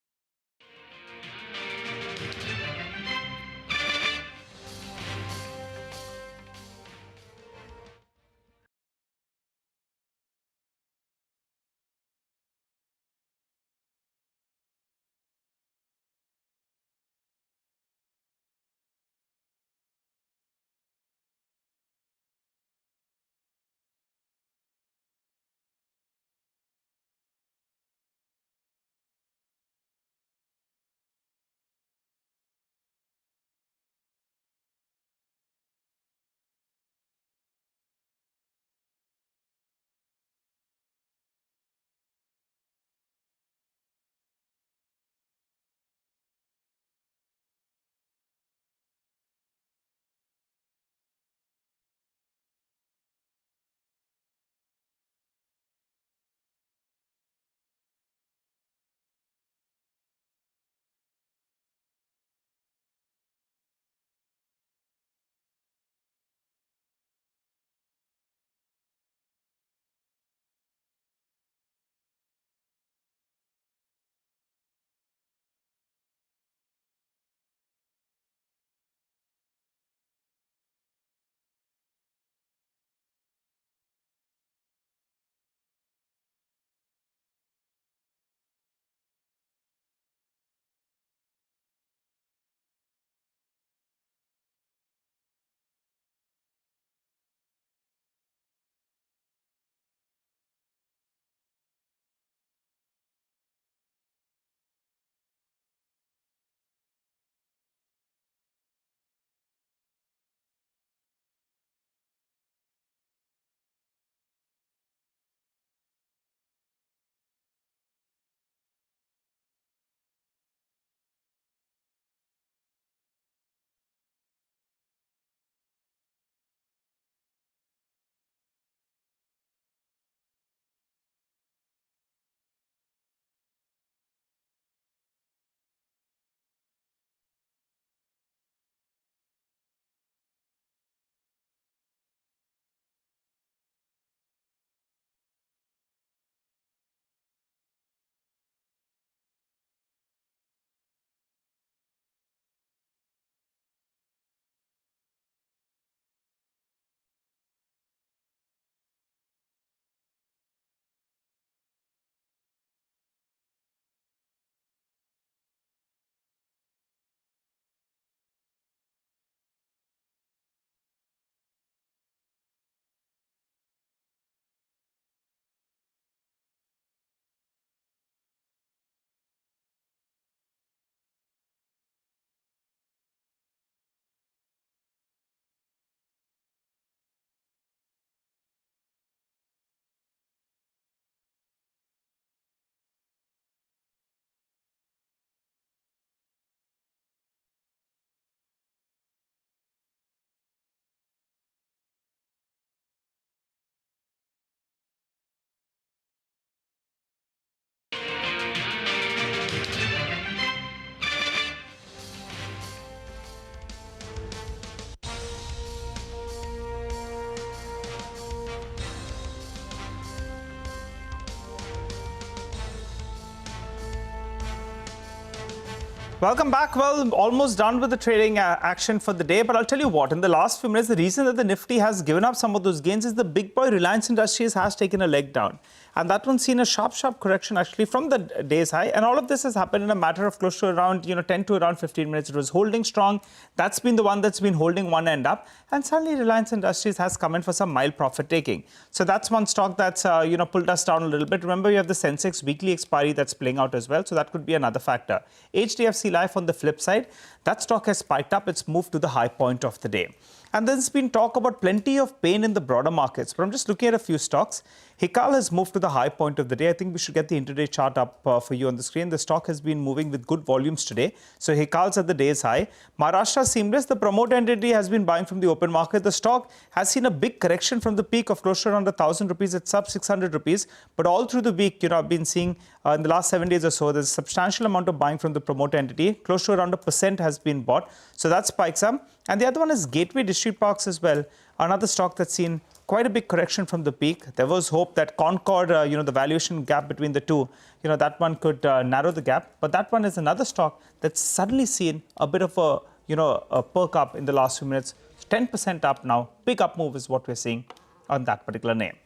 E: Welcome back. Well, almost done with the trading action for the day. But I'll tell you what, in the last few minutes, the reason that the Nifty has given up some of those gains is the big boy Reliance Industries has taken a leg down. And that one's seen a sharp correction actually from the day's high. And all of this has happened in a matter of close to around, 10 to around 15 minutes. It was holding strong. That's been the one that's been holding one end up. And suddenly Reliance Industries has come in for some mild profit taking. So that's one stock that's, pulled us down a little bit. Remember, you have the Sensex weekly expiry that's playing out as well. So that could be another factor. HDFC Life on the flip side, that stock has spiked up. It's moved to the high point of the day. And there's been talk about plenty of pain in the broader markets. But I'm just looking at a few stocks. Hikal has moved to the high point of the day. I think we should get the intraday chart up for you on the screen. The stock has been moving with good volumes today. So Hikal's at the day's high. Maharashtra Seamless, the promoter entity, has been buying from the open market. The stock has seen a big correction from the peak of close to around 1,000 rupees. It's sub 600 rupees. But all through the week, I've been seeing in the last 7 days or so, there's a substantial amount of buying from the promoter entity. Close to around 1% has been bought. So that spikes up. And the other one is Gateway District Parks as well. Another stock that's seen quite a big correction from the peak. There was hope that Concord, the valuation gap between the two, that one could narrow the gap. But that one is another stock that's suddenly seen a bit of a perk up in the last few minutes. 10% up now. Big up move is what we're seeing on that particular name.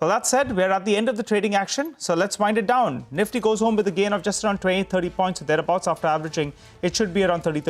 E: Well, that said, we're at the end of the trading action. So let's wind it down. Nifty goes home with a gain of just around 20-30 points or thereabouts after averaging. It should be around 30-30.